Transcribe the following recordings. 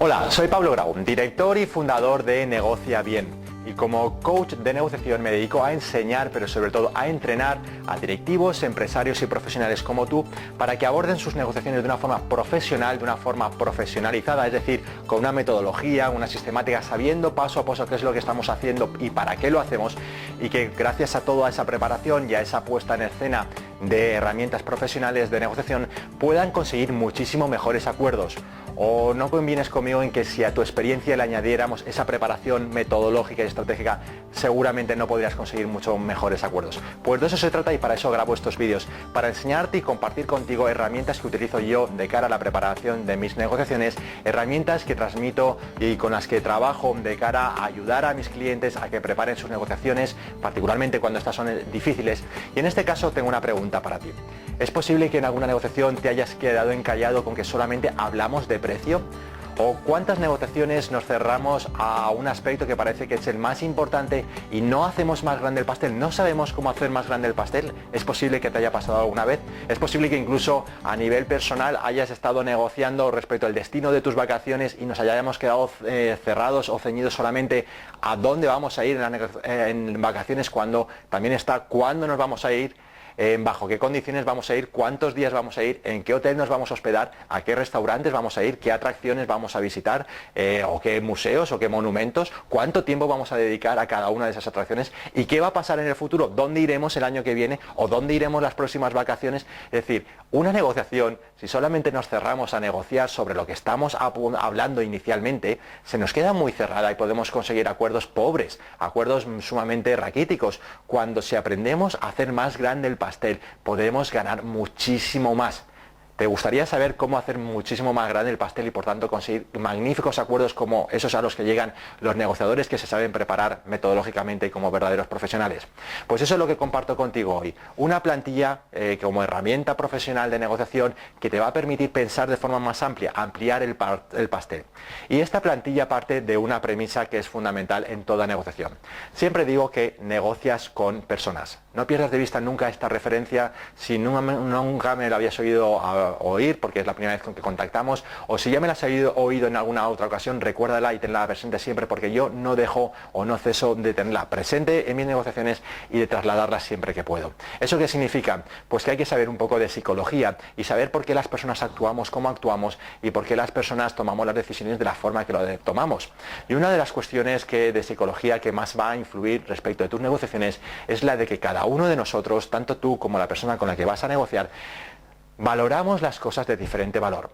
Hola, soy Pablo Grau, director y fundador de Negocia Bien. Y como coach de negociación me dedico a enseñar, pero sobre todo a entrenar a directivos, empresarios y profesionales como tú para que aborden sus negociaciones de una forma profesional, de una forma profesionalizada, es decir, con una metodología, una sistemática, sabiendo paso a paso qué es lo que estamos haciendo y para qué lo hacemos, y que gracias a toda esa preparación y a esa puesta en escena de herramientas profesionales de negociación puedan conseguir muchísimo mejores acuerdos. ¿O no convienes conmigo en que si a tu experiencia le añadiéramos esa preparación metodológica y estratégica, seguramente no podrías conseguir mucho mejores acuerdos? Pues de eso se trata y para eso grabo estos vídeos, para enseñarte y compartir contigo herramientas que utilizo yo de cara a la preparación de mis negociaciones, herramientas que transmito y con las que trabajo de cara a ayudar a mis clientes a que preparen sus negociaciones, particularmente cuando estas son difíciles. Y en este caso tengo una pregunta para ti. ¿Es posible que en alguna negociación te hayas quedado encallado con que solamente hablamos de precio? ¿O cuántas negociaciones nos cerramos a un aspecto que parece que es el más importante y no hacemos más grande el pastel? ¿No sabemos cómo hacer más grande el pastel? ¿Es posible que te haya pasado alguna vez? ¿Es posible que incluso a nivel personal hayas estado negociando respecto al destino de tus vacaciones y nos hayamos quedado cerrados o ceñidos solamente a dónde vamos a ir en vacaciones, cuando también está cuándo nos vamos a ir? Bajo qué condiciones vamos a ir, cuántos días vamos a ir, en qué hotel nos vamos a hospedar, a qué restaurantes vamos a ir, qué atracciones vamos a visitar, o qué museos o qué monumentos, cuánto tiempo vamos a dedicar a cada una de esas atracciones y qué va a pasar en el futuro, dónde iremos el año que viene o dónde iremos las próximas vacaciones. Es decir, una negociación, si solamente nos cerramos a negociar sobre lo que estamos hablando inicialmente, se nos queda muy cerrada y podemos conseguir acuerdos pobres, acuerdos sumamente raquíticos. Cuando si aprendemos a hacer más grande el pastel, podemos ganar muchísimo más. ¿Te gustaría saber cómo hacer muchísimo más grande el pastel y por tanto conseguir magníficos acuerdos como esos a los que llegan los negociadores que se saben preparar metodológicamente y como verdaderos profesionales? Pues eso es lo que comparto contigo hoy. Una plantilla como herramienta profesional de negociación que te va a permitir pensar de forma más amplia, ampliar el pastel. Y esta plantilla parte de una premisa que es fundamental en toda negociación. Siempre digo que negocias con personas. No pierdas de vista nunca esta referencia. Si nunca me lo habías oír porque es la primera vez con que contactamos, o si ya me la has oído en alguna otra ocasión, recuérdala y tenla presente siempre, porque yo no dejo o no ceso de tenerla presente en mis negociaciones y de trasladarla siempre que puedo. ¿Eso qué significa? Pues que hay que saber un poco de psicología y saber por qué las personas actuamos como actuamos y por qué las personas tomamos las decisiones de la forma que lo tomamos. Y una de las cuestiones de psicología que más va a influir respecto de tus negociaciones es la de que cada uno de nosotros, tanto tú como la persona con la que vas a negociar, valoramos las cosas de diferente valor.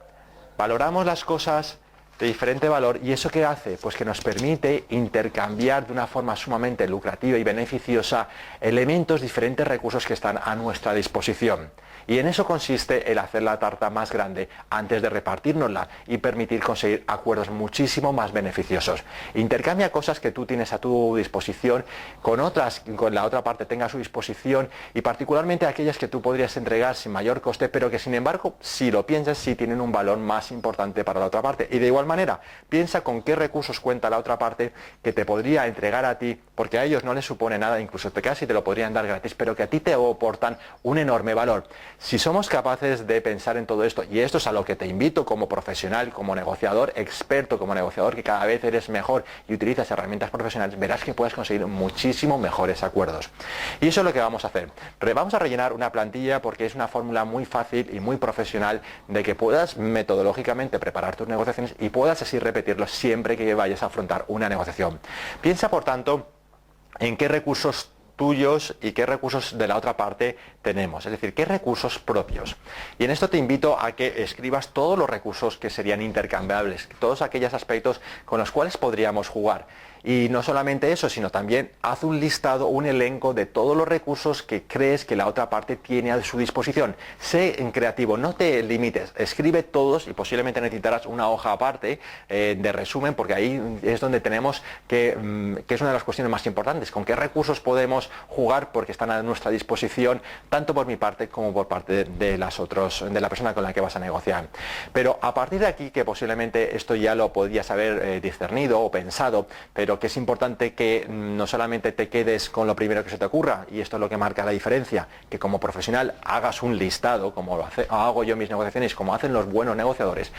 Valoramos las cosas de diferente valor, y ¿eso qué hace? Pues que nos permite intercambiar de una forma sumamente lucrativa y beneficiosa diferentes recursos que están a nuestra disposición. Y en eso consiste el hacer la tarta más grande antes de repartirnosla y permitir conseguir acuerdos muchísimo más beneficiosos. Intercambia cosas que tú tienes a tu disposición con otras, con la otra parte tenga a su disposición, y particularmente aquellas que tú podrías entregar sin mayor coste, pero que sin embargo, si lo piensas, sí tienen un valor más importante para la otra parte. Y de igual manera, piensa con qué recursos cuenta la otra parte que te podría entregar a ti, porque a ellos no les supone nada, incluso casi te lo podrían dar gratis, pero que a ti te aportan un enorme valor. Si somos capaces de pensar en todo esto, y esto es a lo que te invito como profesional, como negociador, experto como negociador, que cada vez eres mejor y utilizas herramientas profesionales, verás que puedes conseguir muchísimo mejores acuerdos. Y eso es lo que vamos a hacer. Vamos a rellenar una plantilla porque es una fórmula muy fácil y muy profesional de que puedas metodológicamente preparar tus negociaciones y puedas así repetirlo siempre que vayas a afrontar una negociación. Piensa, por tanto, en qué recursos tuyos y qué recursos de la otra parte tenemos, es decir, qué recursos propios. Y en esto te invito a que escribas todos los recursos que serían intercambiables, todos aquellos aspectos con los cuales podríamos jugar. Y no solamente eso, sino también haz un listado, un elenco de todos los recursos que crees que la otra parte tiene a su disposición. Sé creativo, no te limites, escribe todos, y posiblemente necesitarás una hoja aparte de resumen, porque ahí es donde tenemos que es una de las cuestiones más importantes, con qué recursos podemos jugar porque están a nuestra disposición, tanto por mi parte como por parte de la persona con la que vas a negociar. Pero a partir de aquí, que posiblemente esto ya lo podías haber discernido o pensado, pero que es importante que no solamente te quedes con lo primero que se te ocurra, y esto es lo que marca la diferencia, que como profesional hagas un listado, como hago yo en mis negociaciones, como hacen los buenos negociadores,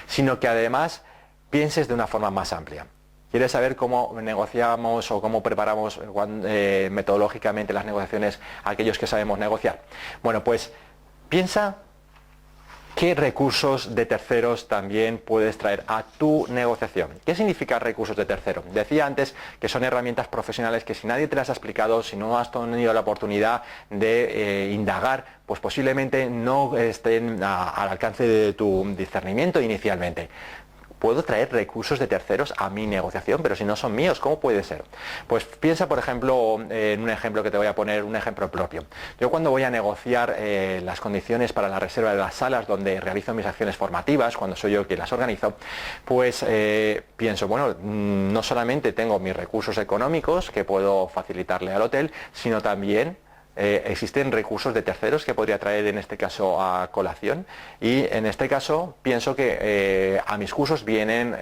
sino que además pienses de una forma más amplia. ¿Quieres saber cómo negociamos o cómo preparamos metodológicamente las negociaciones a aquellos que sabemos negociar? Bueno, pues piensa qué recursos de terceros también puedes traer a tu negociación. ¿Qué significa recursos de tercero? Decía antes que son herramientas profesionales que si nadie te las ha explicado, si no has tenido la oportunidad de indagar, pues posiblemente no estén al alcance de tu discernimiento inicialmente. Puedo traer recursos de terceros a mi negociación, pero si no son míos, ¿cómo puede ser? Pues piensa, por ejemplo, en un ejemplo que te voy a poner, un ejemplo propio. Yo cuando voy a negociar las condiciones para la reserva de las salas donde realizo mis acciones formativas, cuando soy yo quien las organizo, pues pienso, bueno, no solamente tengo mis recursos económicos que puedo facilitarle al hotel, sino también existen recursos de terceros que podría traer en este caso a colación, y en este caso pienso que a mis cursos vienen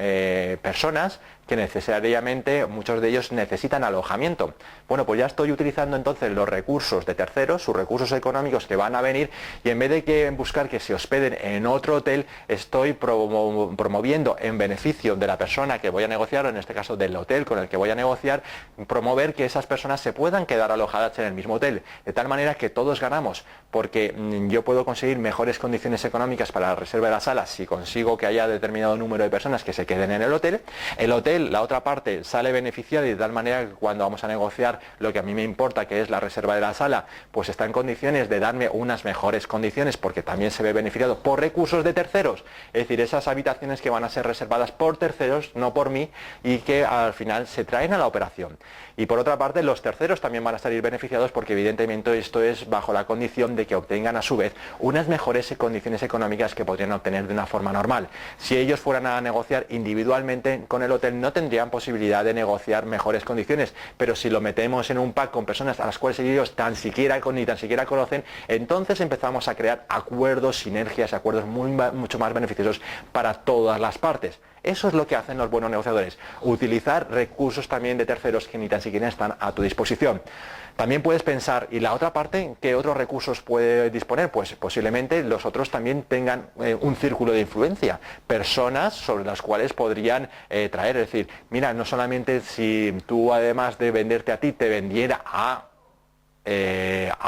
personas que necesariamente muchos de ellos necesitan alojamiento. Bueno, pues ya estoy utilizando entonces los recursos de terceros, sus recursos económicos que van a venir, y en vez de que buscar que se hospeden en otro hotel, estoy promoviendo en beneficio de la persona que voy a negociar, o en este caso del hotel con el que voy a negociar, promover que esas personas se puedan quedar alojadas en el mismo hotel, de tal manera que todos ganamos, porque yo puedo conseguir mejores condiciones económicas para la reserva de las salas si consigo que haya determinado número de personas que se queden en el hotel, la otra parte sale beneficiada, y de tal manera que cuando vamos a negociar lo que a mí me importa, que es la reserva de la sala, pues está en condiciones de darme unas mejores condiciones, porque también se ve beneficiado por recursos de terceros, es decir, esas habitaciones que van a ser reservadas por terceros, no por mí, y que al final se traen a la operación. Y por otra parte, los terceros también van a salir beneficiados, porque evidentemente esto es bajo la condición de que obtengan a su vez unas mejores condiciones económicas que podrían obtener de una forma normal. Si ellos fueran a negociar individualmente con el hotel, no tendrían posibilidad de negociar mejores condiciones, pero si lo metemos en un pack con personas a las cuales ellos ni tan siquiera conocen, entonces empezamos a crear acuerdos, sinergias, acuerdos mucho más beneficiosos para todas las partes. Eso es lo que hacen los buenos negociadores, utilizar recursos también de terceros que ni tan siquiera están a tu disposición. También puedes pensar, ¿y la otra parte qué otros recursos puede disponer? Pues posiblemente los otros también tengan un círculo de influencia, personas sobre las cuales podrían traer, es decir, mira, no solamente si tú además de venderte a ti, te vendiera a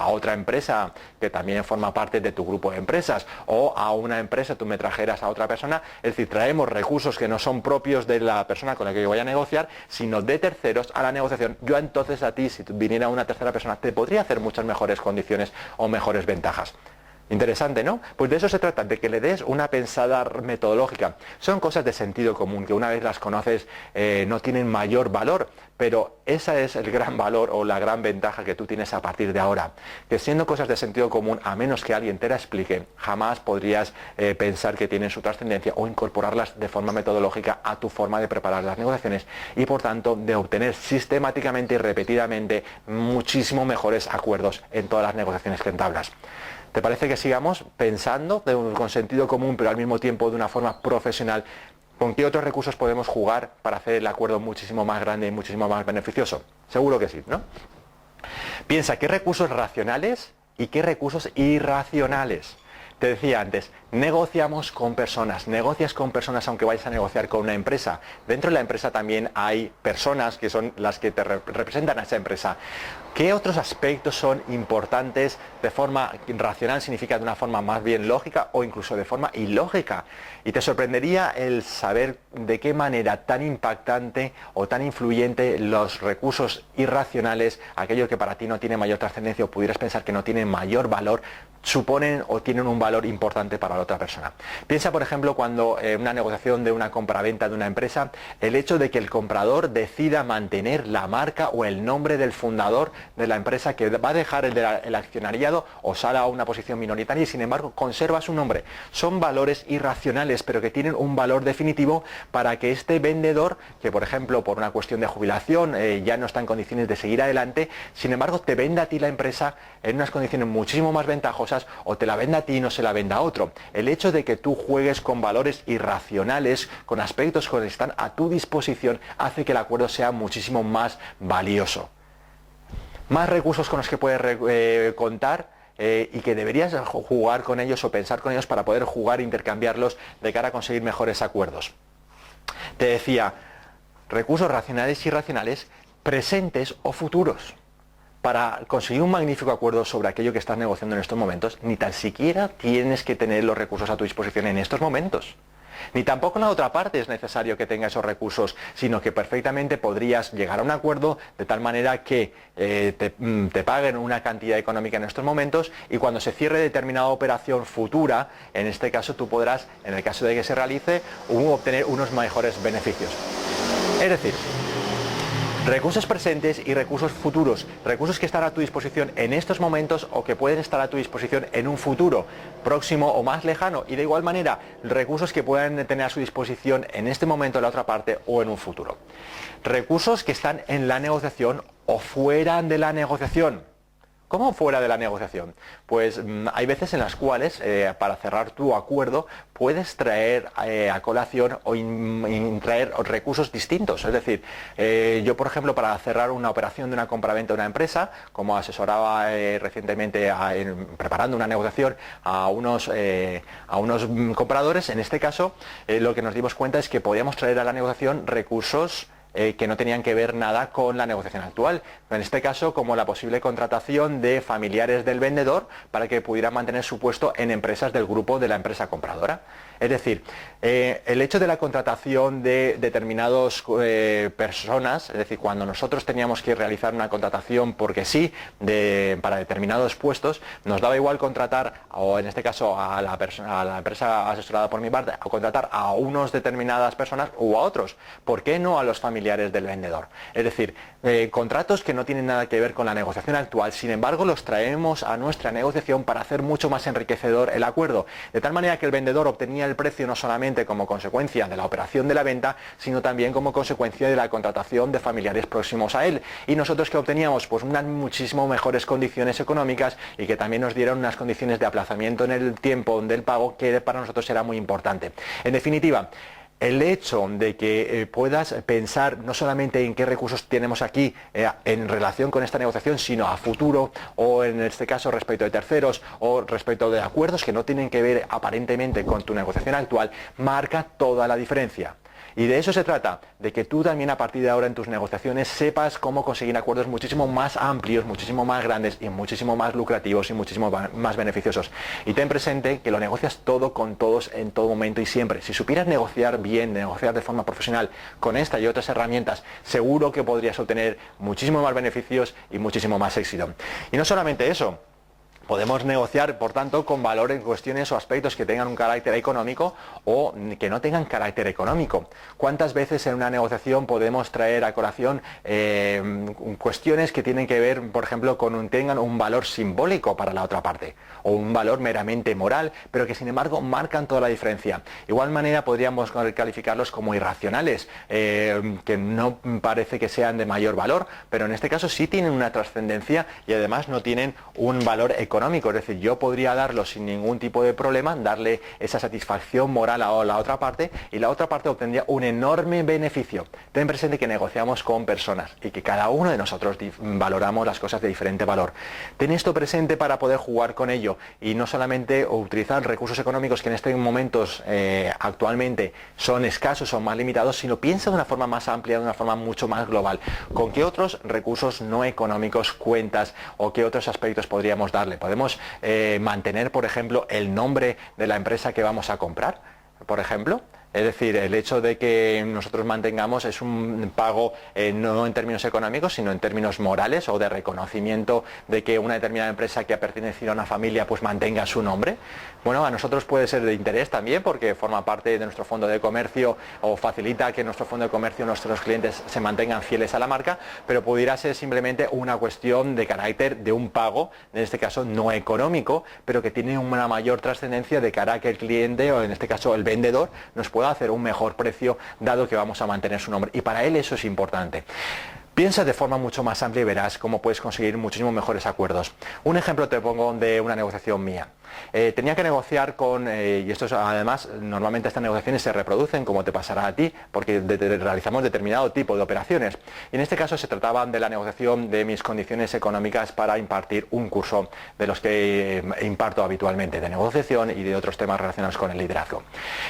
otra empresa que también forma parte de tu grupo de empresas, o a una empresa tú me trajeras a otra persona, es decir, traemos recursos que no son propios de la persona con la que yo voy a negociar, sino de terceros a la negociación. Yo entonces a ti, si viniera una tercera persona, te podría hacer muchas mejores condiciones o mejores ventajas. Interesante, ¿no? Pues de eso se trata, de que le des una pensada metodológica. Son cosas de sentido común que una vez las conoces no tienen mayor valor, pero ese es el gran valor o la gran ventaja que tú tienes a partir de ahora. Que siendo cosas de sentido común, a menos que alguien te la explique, jamás podrías pensar que tienen su trascendencia o incorporarlas de forma metodológica a tu forma de preparar las negociaciones, y por tanto de obtener sistemáticamente y repetidamente muchísimo mejores acuerdos en todas las negociaciones que entablas. ¿Te parece que sigamos pensando con sentido común, pero al mismo tiempo de una forma profesional, con qué otros recursos podemos jugar para hacer el acuerdo muchísimo más grande y muchísimo más beneficioso? Seguro que sí, ¿no? Piensa qué recursos racionales y qué recursos irracionales. Te decía antes, negociamos con personas, negocias con personas aunque vayas a negociar con una empresa. Dentro de la empresa también hay personas que son las que te representan a esa empresa. ¿Qué otros aspectos son importantes de forma racional, significa de una forma más bien lógica, o incluso de forma ilógica? Y te sorprendería el saber de qué manera tan impactante o tan influyente los recursos irracionales, aquello que para ti no tiene mayor trascendencia o pudieras pensar que no tiene mayor valor, suponen o tienen un valor importante para la otra persona. Piensa, por ejemplo, cuando en una negociación de una compraventa de una empresa, el hecho de que el comprador decida mantener la marca o el nombre del fundador de la empresa, que va a dejar el accionariado o sale a una posición minoritaria y sin embargo conserva su nombre. Son valores irracionales, pero que tienen un valor definitivo para que este vendedor, que por ejemplo por una cuestión de jubilación ya no está en condiciones de seguir adelante, sin embargo te venda a ti la empresa en unas condiciones muchísimo más ventajosas, o te la venda a ti y no se la venda a otro. El hecho de que tú juegues con valores irracionales, con aspectos que están a tu disposición, hace que el acuerdo sea muchísimo más valioso. Más recursos con los que puedes contar y que deberías jugar con ellos o pensar con ellos para poder jugar e intercambiarlos de cara a conseguir mejores acuerdos. Te decía, recursos racionales y irracionales, presentes o futuros. Para conseguir un magnífico acuerdo sobre aquello que estás negociando en estos momentos, ni tan siquiera tienes que tener los recursos a tu disposición en estos momentos. Ni tampoco en la otra parte es necesario que tenga esos recursos, sino que perfectamente podrías llegar a un acuerdo de tal manera que te paguen una cantidad económica en estos momentos, y cuando se cierre determinada operación futura, en este caso tú podrás, en el caso de que se realice, obtener unos mejores beneficios. Es decir, recursos presentes y recursos futuros, recursos que están a tu disposición en estos momentos o que pueden estar a tu disposición en un futuro próximo o más lejano, y de igual manera recursos que puedan tener a su disposición en este momento en la otra parte o en un futuro. Recursos que están en la negociación o fuera de la negociación. ¿Cómo fuera de la negociación? Pues hay veces en las cuales para cerrar tu acuerdo puedes traer a colación o traer recursos distintos. Es decir, yo por ejemplo, para cerrar una operación de una compraventa de una empresa, como asesoraba recientemente preparando una negociación a unos compradores, en este caso lo que nos dimos cuenta es que podíamos traer a la negociación recursos que no tenían que ver nada con la negociación actual. En este caso, como la posible contratación de familiares del vendedor para que pudieran mantener su puesto en empresas del grupo de la empresa compradora. Es decir, el hecho de la contratación de determinadas personas, es decir, cuando nosotros teníamos que realizar una contratación porque sí, para determinados puestos, nos daba igual contratar, o en este caso a la empresa asesorada por mi parte, o contratar a unos determinadas personas u a otros. ¿Por qué no a los familiares del vendedor? Es decir, contratos que no tienen nada que ver con la negociación actual, sin embargo los traemos a nuestra negociación para hacer mucho más enriquecedor el acuerdo, de tal manera que el vendedor obtenía el precio no solamente como consecuencia de la operación de la venta, sino también como consecuencia de la contratación de familiares próximos a él, y nosotros que obteníamos pues unas muchísimo mejores condiciones económicas, y que también nos dieron unas condiciones de aplazamiento en el tiempo del pago que para nosotros era muy importante. En definitiva, el hecho de que puedas pensar no solamente en qué recursos tenemos aquí en relación con esta negociación, sino a futuro, o en este caso respecto de terceros, o respecto de acuerdos que no tienen que ver aparentemente con tu negociación actual, marca toda la diferencia. Y de eso se trata, de que tú también a partir de ahora en tus negociaciones sepas cómo conseguir acuerdos muchísimo más amplios, muchísimo más grandes y muchísimo más lucrativos y muchísimo más beneficiosos. Y ten presente que lo negocias todo con todos en todo momento y siempre. Si supieras negociar bien, negociar de forma profesional con esta y otras herramientas, seguro que podrías obtener muchísimo más beneficios y muchísimo más éxito. Y no solamente eso. Podemos negociar, por tanto, con valor en cuestiones o aspectos que tengan un carácter económico o que no tengan carácter económico. ¿Cuántas veces en una negociación podemos traer a colación cuestiones que tienen que ver, por ejemplo, tengan un valor simbólico para la otra parte, o un valor meramente moral, pero que sin embargo marcan toda la diferencia? Igual manera podríamos calificarlos como irracionales, que no parece que sean de mayor valor, pero en este caso sí tienen una trascendencia y además no tienen un valor económico. Es decir, yo podría darlo sin ningún tipo de problema, darle esa satisfacción moral a la otra parte, y la otra parte obtendría un enorme beneficio. Ten presente que negociamos con personas y que cada uno de nosotros valoramos las cosas de diferente valor. Ten esto presente para poder jugar con ello y no solamente utilizar recursos económicos que en estos momentos actualmente son escasos, son más limitados, sino piensa de una forma más amplia, de una forma mucho más global. ¿Con qué otros recursos no económicos cuentas o qué otros aspectos podríamos darle? Podemos mantener, por ejemplo, el nombre de la empresa que vamos a comprar, por ejemplo. Es decir, el hecho de que nosotros mantengamos es un pago no en términos económicos, sino en términos morales o de reconocimiento de que una determinada empresa que ha pertenecido a una familia pues mantenga su nombre. Bueno, a nosotros puede ser de interés también porque forma parte de nuestro fondo de comercio o facilita que nuestro fondo de comercio, nuestros clientes se mantengan fieles a la marca, pero pudiera ser simplemente una cuestión de carácter de un pago, en este caso no económico, pero que tiene una mayor trascendencia de cara a que el cliente, o en este caso el vendedor, nos pueda hacer un mejor precio dado que vamos a mantener su nombre, y para él eso es importante. Piensa de forma mucho más amplia y verás cómo puedes conseguir muchísimos mejores acuerdos. Un ejemplo te pongo de una negociación mía. Tenía que negociar con, y esto es, además, normalmente estas negociaciones se reproducen, como te pasará a ti, porque realizamos determinado tipo de operaciones. Y en este caso se trataba de la negociación de mis condiciones económicas para impartir un curso de los que imparto habitualmente, de negociación y de otros temas relacionados con el liderazgo.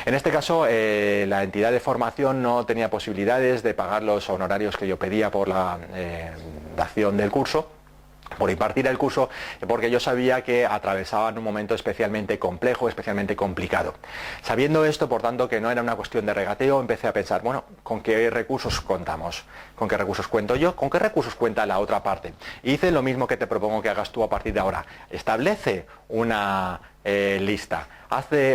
En este caso, la entidad de formación no tenía posibilidades de pagar los honorarios que yo pedía por la dación del curso, por impartir el curso, porque yo sabía que atravesaban un momento especialmente complejo, especialmente complicado. Sabiendo esto, por tanto, que no era una cuestión de regateo, empecé a pensar, bueno, ¿con qué recursos contamos? ¿Con qué recursos cuento yo? ¿Con qué recursos cuenta la otra parte? Y hice lo mismo que te propongo que hagas tú a partir de ahora. Establece una lista.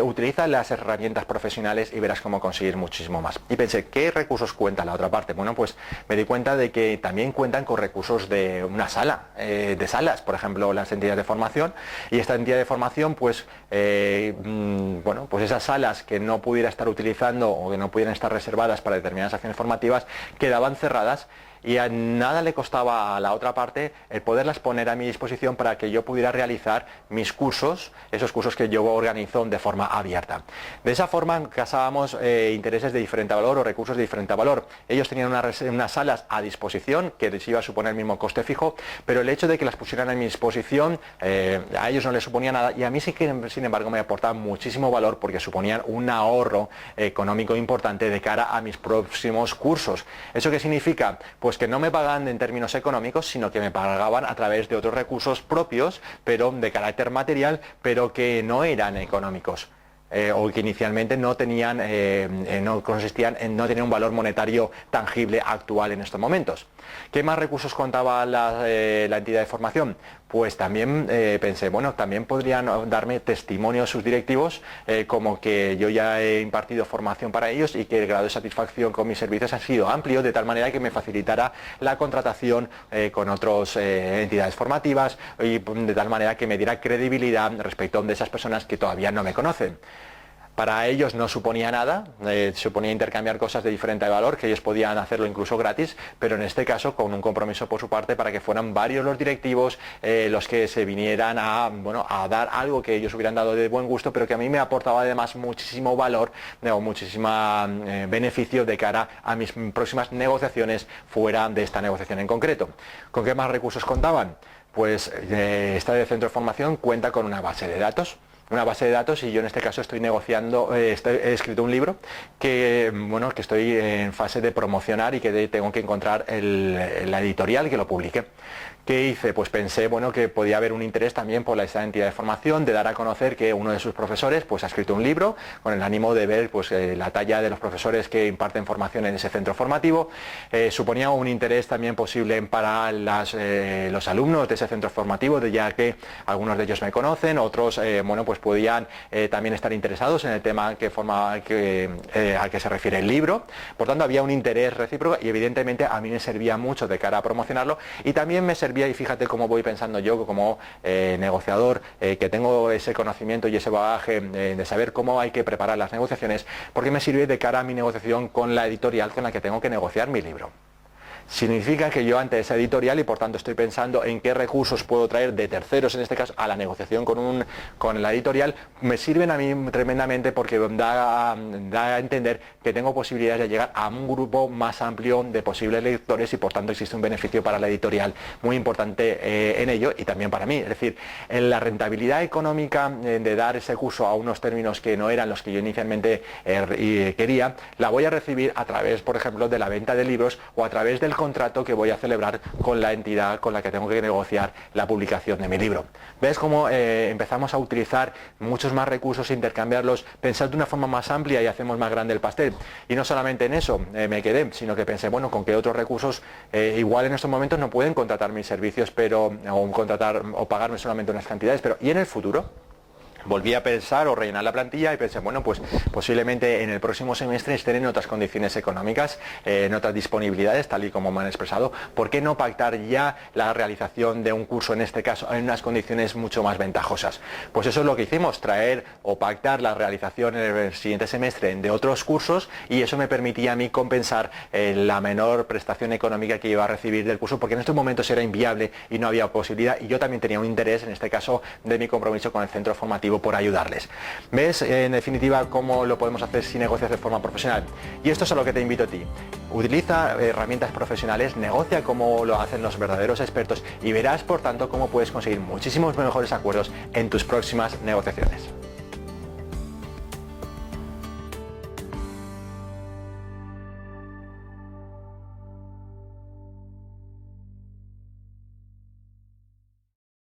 Utiliza las herramientas profesionales y verás cómo conseguir muchísimo más. Y pensé, ¿qué recursos cuenta la otra parte? Bueno, pues me di cuenta de que también cuentan con recursos de una sala, de salas, por ejemplo, las entidades de formación. Y esta entidad de formación, pues, bueno, pues esas salas que no pudiera estar utilizando o que no pudieran estar reservadas para determinadas acciones formativas, quedaban cerradas. Y a nada le costaba a la otra parte el poderlas poner a mi disposición para que yo pudiera realizar mis cursos, esos cursos que yo organizo de forma abierta. De esa forma casábamos intereses de diferente valor o recursos de diferente valor. Ellos tenían unas salas a disposición que les iba a suponer el mismo coste fijo, pero el hecho de que las pusieran a mi disposición a ellos no les suponía nada y a mí sí que, sin embargo, me aportaban muchísimo valor porque suponían un ahorro económico importante de cara a mis próximos cursos. ¿Eso qué significa? Pues que no me pagaban en términos económicos, sino que me pagaban a través de otros recursos propios, pero de carácter material, pero que no eran económicos. O que inicialmente no tenían, no consistían en no tener un valor monetario tangible actual en estos momentos. ¿Qué más recursos contaba la entidad de formación? Pues también pensé, bueno, también podrían darme testimonios sus directivos, como que yo ya he impartido formación para ellos y que el grado de satisfacción con mis servicios ha sido amplio, de tal manera que me facilitara la contratación con otras entidades formativas y de tal manera que me diera credibilidad respecto de esas personas que todavía no me conocen. Para ellos no suponía nada, suponía intercambiar cosas de diferente valor, que ellos podían hacerlo incluso gratis, pero en este caso con un compromiso por su parte para que fueran varios los directivos los que se vinieran a dar algo que ellos hubieran dado de buen gusto, pero que a mí me aportaba además muchísimo valor o muchísimo beneficio de cara a mis próximas negociaciones fuera de esta negociación en concreto. ¿Con qué más recursos contaban? Pues este centro de formación cuenta con una base de datos. Y yo en este caso estoy negociando, he escrito un libro que estoy en fase de promocionar y que tengo que encontrar la editorial que lo publique. ¿Qué hice? Pues pensé que podía haber un interés también por esta entidad de formación de dar a conocer que uno de sus profesores pues ha escrito un libro con el ánimo de ver pues la talla de los profesores que imparten formación en ese centro formativo. Suponía un interés también posible para los alumnos de ese centro formativo, ya que algunos de ellos me conocen, otros pues podían también estar interesados en el tema al que se refiere el libro. Por tanto, había un interés recíproco y evidentemente a mí me servía mucho de cara a promocionarlo y también me servía, y fíjate cómo voy pensando yo como negociador, que tengo ese conocimiento y ese bagaje de saber cómo hay que preparar las negociaciones, porque me sirve de cara a mi negociación con la editorial con la que tengo que negociar mi libro. Significa que yo ante esa editorial y por tanto estoy pensando en qué recursos puedo traer de terceros, en este caso a la negociación con la editorial, me sirven a mí tremendamente porque da a entender que tengo posibilidades de llegar a un grupo más amplio de posibles lectores y por tanto existe un beneficio para la editorial muy importante en ello y también para mí. Es decir, en la rentabilidad económica de dar ese curso a unos términos que no eran los que yo inicialmente quería, la voy a recibir a través, por ejemplo, de la venta de libros o a través del contrato que voy a celebrar con la entidad con la que tengo que negociar la publicación de mi libro. ¿Ves cómo empezamos a utilizar muchos más recursos, intercambiarlos, pensar de una forma más amplia y hacemos más grande el pastel? Y no solamente en eso me quedé, sino que pensé, bueno, con qué otros recursos igual en estos momentos no pueden contratar mis servicios, o pagarme solamente unas cantidades, pero ¿y en el futuro? Volví a pensar o rellenar la plantilla y pensé, bueno, pues posiblemente en el próximo semestre estén en otras condiciones económicas, en otras disponibilidades, tal y como me han expresado. ¿Por qué no pactar ya la realización de un curso, en este caso, en unas condiciones mucho más ventajosas? Pues eso es lo que hicimos, traer o pactar la realización en el siguiente semestre de otros cursos, y eso me permitía a mí compensar la menor prestación económica que iba a recibir del curso, porque en estos momentos era inviable y no había posibilidad, y yo también tenía un interés, en este caso, de mi compromiso con el centro formativo por ayudarles. ¿Ves, en definitiva, cómo lo podemos hacer si negocias de forma profesional? Y esto es a lo que te invito a ti. Utiliza herramientas profesionales, negocia como lo hacen los verdaderos expertos y verás, por tanto, cómo puedes conseguir muchísimos mejores acuerdos en tus próximas negociaciones.